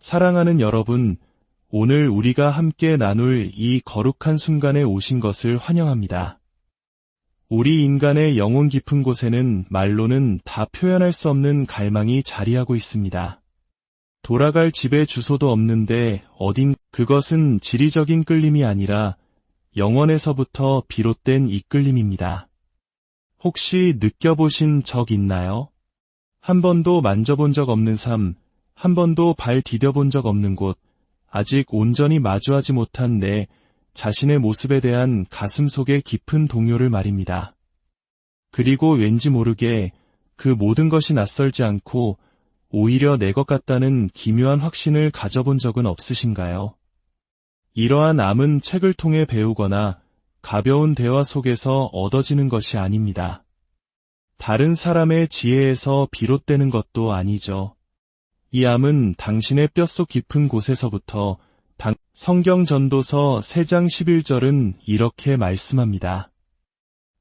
사랑하는 여러분, 오늘 우리가 함께 나눌 이 거룩한 순간에 오신 것을 환영합니다. 우리 인간의 영혼 깊은 곳에는 말로는 다 표현할 수 없는 갈망이 자리하고 있습니다. 돌아갈 집에 주소도 없는데 그것은 지리적인 끌림이 아니라 영원에서부터 비롯된 이끌림입니다. 혹시 느껴보신 적 있나요? 한 번도 만져본 적 없는 삶, 한 번도 발 디뎌본 적 없는 곳, 아직 온전히 마주하지 못한 내 자신의 모습에 대한 가슴 속의 깊은 동요를 말입니다. 그리고 왠지 모르게 그 모든 것이 낯설지 않고 오히려 내 것 같다는 기묘한 확신을 가져본 적은 없으신가요? 이러한 암은 책을 통해 배우거나 가벼운 대화 속에서 얻어지는 것이 아닙니다. 다른 사람의 지혜에서 비롯되는 것도 아니죠. 이 암은 당신의 뼛속 깊은 곳에서부터 성경 전도서 3장 11절은 이렇게 말씀합니다.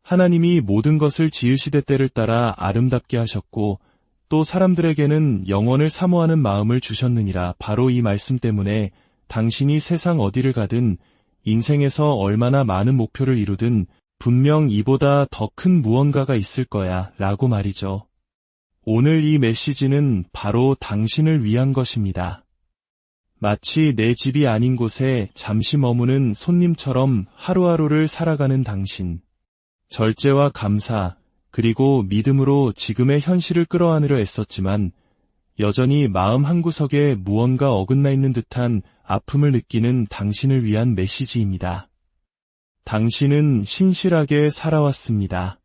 하나님이 모든 것을 지으시되 때를 따라 아름답게 하셨고 또 사람들에게는 영원을 사모하는 마음을 주셨느니라. 바로 이 말씀 때문에 당신이 세상 어디를 가든 인생에서 얼마나 많은 목표를 이루든 분명 이보다 더 큰 무언가가 있을 거야 라고 말이죠. 오늘 이 메시지는 바로 당신을 위한 것입니다. 마치 내 집이 아닌 곳에 잠시 머무는 손님처럼 하루하루를 살아가는 당신. 절제와 감사, 그리고 믿음으로 지금의 현실을 끌어안으려 애썼지만 여전히 마음 한구석에 무언가 어긋나 있는 듯한 아픔을 느끼는 당신을 위한 메시지입니다. 당신은 신실하게 살아왔습니다.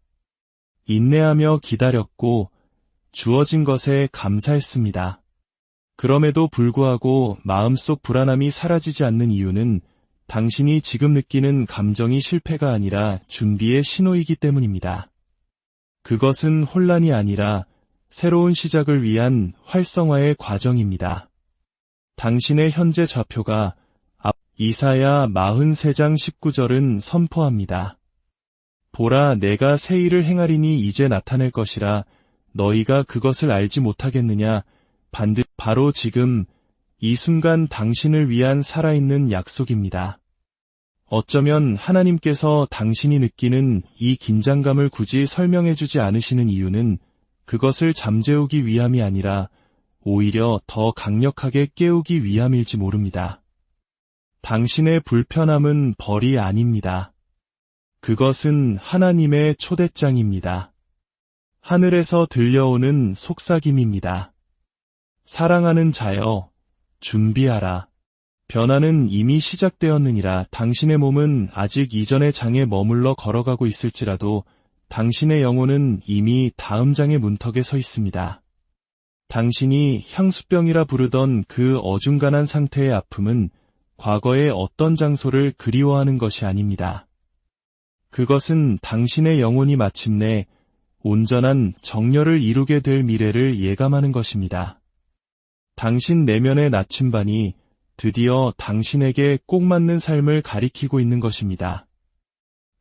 인내하며 기다렸고 주어진 것에 감사했습니다. 그럼에도 불구하고 마음속 불안함이 사라지지 않는 이유는 당신이 지금 느끼는 감정이 실패가 아니라 준비의 신호이기 때문입니다. 그것은 혼란이 아니라 새로운 시작을 위한 활성화의 과정입니다. 당신의 현재 좌표가 이사야 43장 19절은 선포합니다. 보라, 내가 새 일을 행하리니 이제 나타낼 것이라. 너희가 그것을 알지 못하겠느냐? 바로 지금 이 순간 당신을 위한 살아있는 약속입니다. 어쩌면 하나님께서 당신이 느끼는 이 긴장감을 굳이 설명해주지 않으시는 이유는 그것을 잠재우기 위함이 아니라 오히려 더 강력하게 깨우기 위함일지 모릅니다. 당신의 불편함은 벌이 아닙니다. 그것은 하나님의 초대장입니다. 하늘에서 들려오는 속삭임입니다. 사랑하는 자여, 준비하라. 변화는 이미 시작되었느니라. 당신의 몸은 아직 이전의 장에 머물러 걸어가고 있을지라도 당신의 영혼은 이미 다음 장의 문턱에 서 있습니다. 당신이 향수병이라 부르던 그 어중간한 상태의 아픔은 과거의 어떤 장소를 그리워하는 것이 아닙니다. 그것은 당신의 영혼이 마침내 온전한 정렬을 이루게 될 미래를 예감하는 것입니다. 당신 내면의 나침반이 드디어 당신에게 꼭 맞는 삶을 가리키고 있는 것입니다.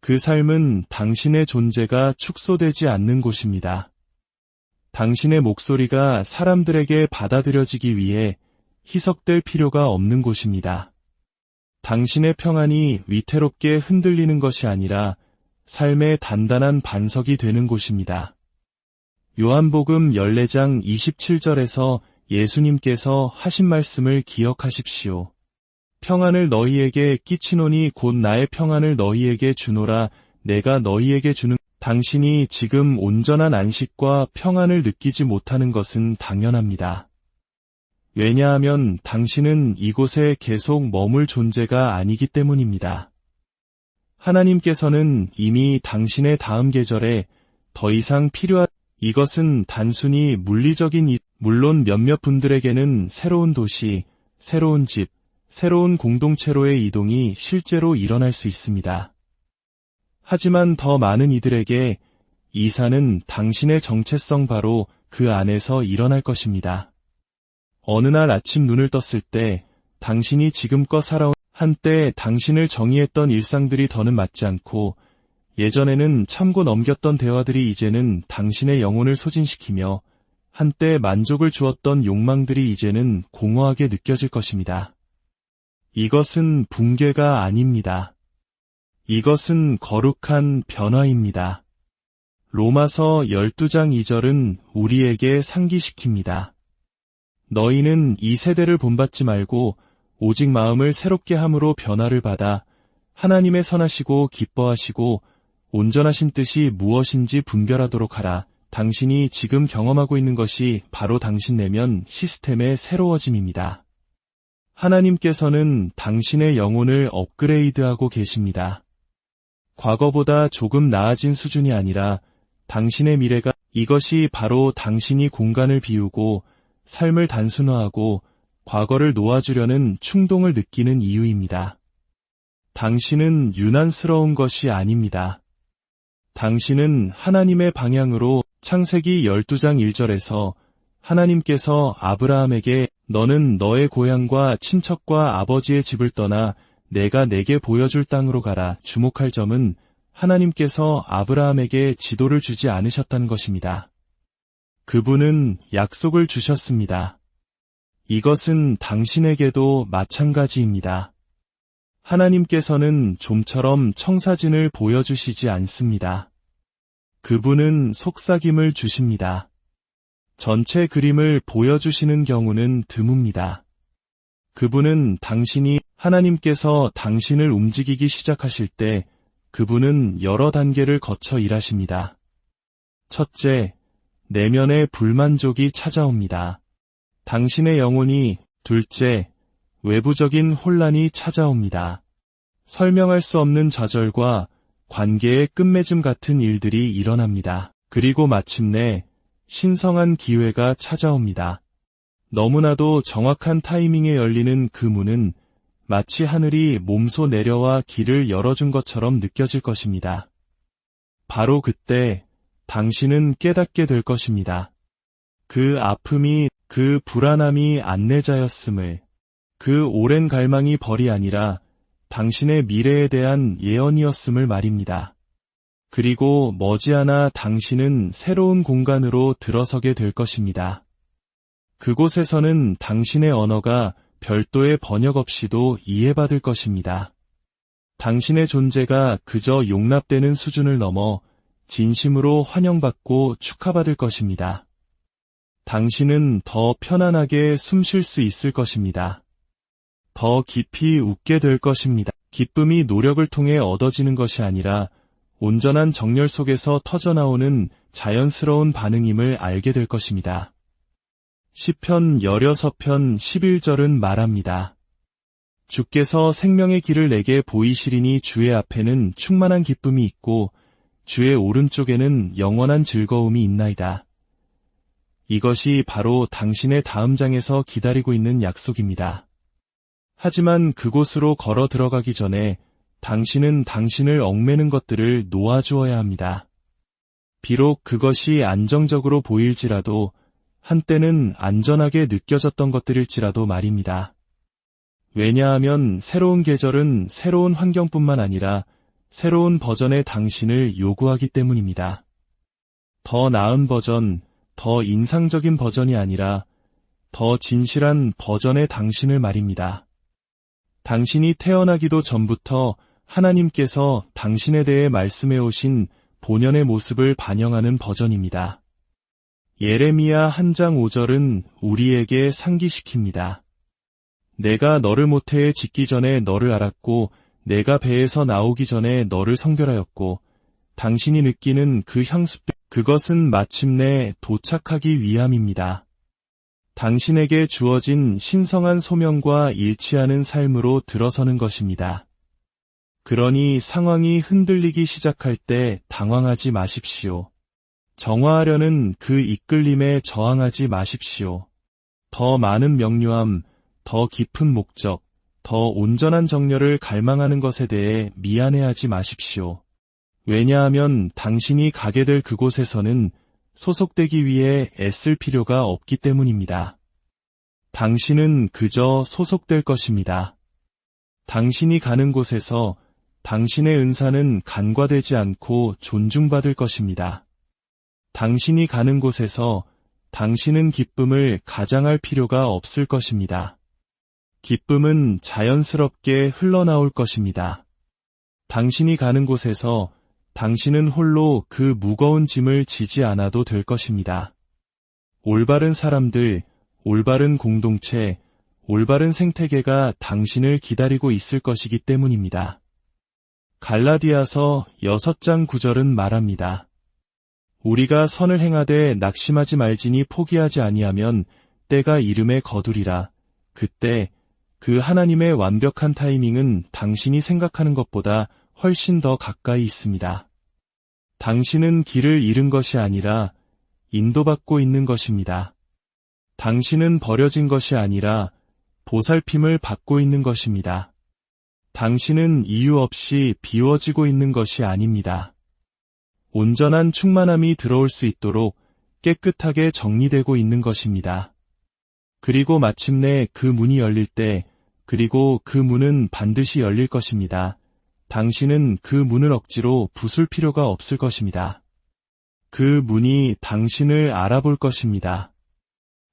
그 삶은 당신의 존재가 축소되지 않는 곳입니다. 당신의 목소리가 사람들에게 받아들여지기 위해 희석될 필요가 없는 곳입니다. 당신의 평안이 위태롭게 흔들리는 것이 아니라 삶의 단단한 반석이 되는 곳입니다. 요한복음 14장 27절에서 예수님께서 하신 말씀을 기억하십시오. 평안을 너희에게 끼치노니 곧 나의 평안을 너희에게 주노라. 내가 너희에게 주는 당신이 지금 온전한 안식과 평안을 느끼지 못하는 것은 당연합니다. 왜냐하면 당신은 이곳에 계속 머물 존재가 아니기 때문입니다. 하나님께서는 이미 당신의 다음 계절에 더 이상 이것은 단순히 물리적인 물론 몇몇 분들에게는 새로운 도시, 새로운 집, 새로운 공동체로의 이동이 실제로 일어날 수 있습니다. 하지만 더 많은 이들에게 이사는 당신의 정체성 바로 그 안에서 일어날 것입니다. 어느 날 아침 눈을 떴을 때 당신이 지금껏 살아온 한때 당신을 정의했던 일상들이 더는 맞지 않고 예전에는 참고 넘겼던 대화들이 이제는 당신의 영혼을 소진시키며 한때 만족을 주었던 욕망들이 이제는 공허하게 느껴질 것입니다. 이것은 붕괴가 아닙니다. 이것은 거룩한 변화입니다. 로마서 12장 2절은 우리에게 상기시킵니다. 너희는 이 세대를 본받지 말고 오직 마음을 새롭게 함으로 변화를 받아 하나님의 선하시고 기뻐하시고 온전하신 뜻이 무엇인지 분별하도록 하라. 당신이 지금 경험하고 있는 것이 바로 당신 내면 시스템의 새로워짐입니다. 하나님께서는 당신의 영혼을 업그레이드하고 계십니다. 과거보다 조금 나아진 수준이 아니라 당신의 미래가 이것이 바로 당신이 공간을 비우고 삶을 단순화하고 과거를 놓아주려는 충동을 느끼는 이유입니다. 당신은 유난스러운 것이 아닙니다. 당신은 하나님의 방향으로 창세기 12장 1절에서 하나님께서 아브라함에게 너는 너의 고향과 친척과 아버지의 집을 떠나 내가 내게 보여줄 땅으로 가라. 주목할 점은 하나님께서 아브라함에게 지도를 주지 않으셨다는 것입니다. 그분은 약속을 주셨습니다. 이것은 당신에게도 마찬가지입니다. 하나님께서는 좀처럼 청사진을 보여주시지 않습니다. 그분은 속삭임을 주십니다. 전체 그림을 보여주시는 경우는 드뭅니다. 그분은 하나님께서 당신을 움직이기 시작하실 때 그분은 여러 단계를 거쳐 일하십니다. 첫째, 내면의 불만족이 찾아옵니다. 당신의 영혼이. 둘째, 외부적인 혼란이 찾아옵니다. 설명할 수 없는 좌절과 관계의 끝맺음 같은 일들이 일어납니다. 그리고 마침내 신성한 기회가 찾아옵니다. 너무나도 정확한 타이밍에 열리는 그 문은 마치 하늘이 몸소 내려와 길을 열어준 것처럼 느껴질 것입니다. 바로 그때 당신은 깨닫게 될 것입니다. 그 아픔이, 그 불안함이 안내자였음을, 그 오랜 갈망이 벌이 아니라 당신의 미래에 대한 예언이었음을 말입니다. 그리고 머지않아 당신은 새로운 공간으로 들어서게 될 것입니다. 그곳에서는 당신의 언어가 별도의 번역 없이도 이해받을 것입니다. 당신의 존재가 그저 용납되는 수준을 넘어 진심으로 환영받고 축하받을 것입니다. 당신은 더 편안하게 숨 쉴 수 있을 것입니다. 더 깊이 웃게 될 것입니다. 기쁨이 노력을 통해 얻어지는 것이 아니라 온전한 정열 속에서 터져나오는 자연스러운 반응임을 알게 될 것입니다. 시편 16편 11절은 말합니다. 주께서 생명의 길을 내게 보이시리니 주의 앞에는 충만한 기쁨이 있고 주의 오른쪽에는 영원한 즐거움이 있나이다. 이것이 바로 당신의 다음 장에서 기다리고 있는 약속입니다. 하지만 그곳으로 걸어 들어가기 전에 당신은 당신을 얽매는 것들을 놓아주어야 합니다. 비록 그것이 안정적으로 보일지라도 한때는 안전하게 느껴졌던 것들일지라도 말입니다. 왜냐하면 새로운 계절은 새로운 환경뿐만 아니라 새로운 버전의 당신을 요구하기 때문입니다. 더 나은 버전, 더 인상적인 버전이 아니라 더 진실한 버전의 당신을 말입니다. 당신이 태어나기도 전부터 하나님께서 당신에 대해 말씀해 오신 본연의 모습을 반영하는 버전입니다. 예레미야 1장 5절은 우리에게 상기시킵니다. 내가 너를 모태에 짓기 전에 너를 알았고 내가 배에서 나오기 전에 너를 성별하였고 당신이 느끼는 그 향수, 그것은 마침내 도착하기 위함입니다. 당신에게 주어진 신성한 소명과 일치하는 삶으로 들어서는 것입니다. 그러니 상황이 흔들리기 시작할 때 당황하지 마십시오. 정화하려는 그 이끌림에 저항하지 마십시오. 더 많은 명료함, 더 깊은 목적, 더 온전한 정열을 갈망하는 것에 대해 미안해하지 마십시오. 왜냐하면 당신이 가게 될 그곳에서는 소속되기 위해 애쓸 필요가 없기 때문입니다. 당신은 그저 소속될 것입니다. 당신이 가는 곳에서 당신의 은사는 간과되지 않고 존중받을 것입니다. 당신이 가는 곳에서 당신은 기쁨을 가장할 필요가 없을 것입니다. 기쁨은 자연스럽게 흘러나올 것입니다. 당신이 가는 곳에서 당신은 홀로 그 무거운 짐을 지지 않아도 될 것입니다. 올바른 사람들, 올바른 공동체, 올바른 생태계가 당신을 기다리고 있을 것이기 때문입니다. 갈라디아서 6장 9절은 말합니다. 우리가 선을 행하되 낙심하지 말지니 포기하지 아니하면 때가 이름에 거두리라. 그때 그 하나님의 완벽한 타이밍은 당신이 생각하는 것보다 훨씬 더 가까이 있습니다. 당신은 길을 잃은 것이 아니라 인도받고 있는 것입니다. 당신은 버려진 것이 아니라 보살핌을 받고 있는 것입니다. 당신은 이유 없이 비워지고 있는 것이 아닙니다. 온전한 충만함이 들어올 수 있도록 깨끗하게 정리되고 있는 것입니다. 그리고 마침내 그 문이 열릴 때, 그리고 그 문은 반드시 열릴 것입니다. 당신은 그 문을 억지로 부술 필요가 없을 것입니다. 그 문이 당신을 알아볼 것입니다.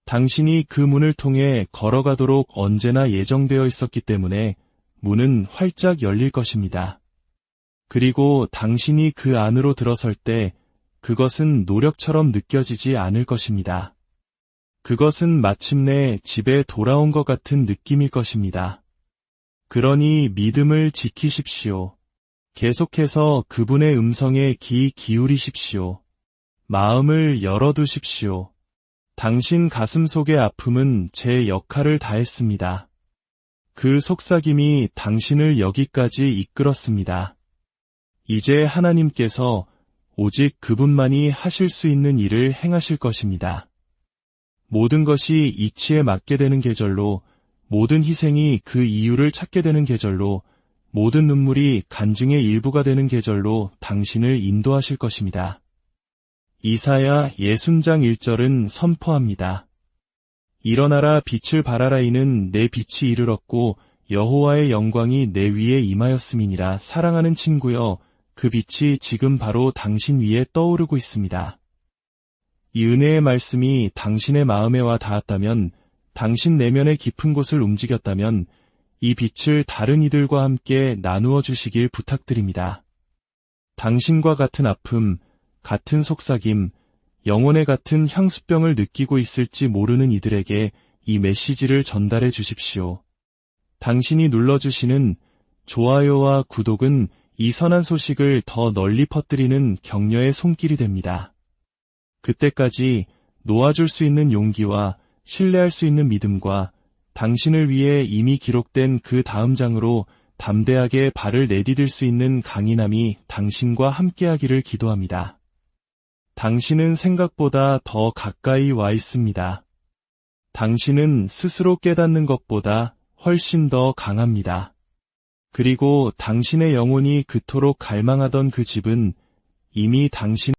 당신이 그 문을 통해 걸어가도록 언제나 예정되어 있었기 때문에 문은 활짝 열릴 것입니다. 그리고 당신이 그 안으로 들어설 때 그것은 노력처럼 느껴지지 않을 것입니다. 그것은 마침내 집에 돌아온 것 같은 느낌일 것입니다. 그러니 믿음을 지키십시오. 계속해서 그분의 음성에 귀 기울이십시오. 마음을 열어두십시오. 당신 가슴 속의 아픔은 제 역할을 다했습니다. 그 속삭임이 당신을 여기까지 이끌었습니다. 이제 하나님께서 오직 그분만이 하실 수 있는 일을 행하실 것입니다. 모든 것이 이치에 맞게 되는 계절로, 모든 희생이 그 이유를 찾게 되는 계절로, 모든 눈물이 간증의 일부가 되는 계절로 당신을 인도하실 것입니다. 이사야 60장 1절은 선포합니다. 일어나라 빛을 발하라 이는 내 빛이 이르렀고 여호와의 영광이 내 위에 임하였음이니라. 사랑하는 친구여, 그 빛이 지금 바로 당신 위에 떠오르고 있습니다. 이 은혜의 말씀이 당신의 마음에 와 닿았다면, 당신 내면의 깊은 곳을 움직였다면 이 빛을 다른 이들과 함께 나누어 주시길 부탁드립니다. 당신과 같은 아픔, 같은 속삭임, 영혼의 같은 향수병을 느끼고 있을지 모르는 이들에게 이 메시지를 전달해 주십시오. 당신이 눌러주시는 좋아요와 구독은 이 선한 소식을 더 널리 퍼뜨리는 격려의 손길이 됩니다. 그때까지 놓아줄 수 있는 용기와 신뢰할 수 있는 믿음과 당신을 위해 이미 기록된 그 다음 장으로 담대하게 발을 내디딜 수 있는 강인함이 당신과 함께하기를 기도합니다. 당신은 생각보다 더 가까이 와 있습니다. 당신은 스스로 깨닫는 것보다 훨씬 더 강합니다. 그리고 당신의 영혼이 그토록 갈망하던 그 집은 이미 당신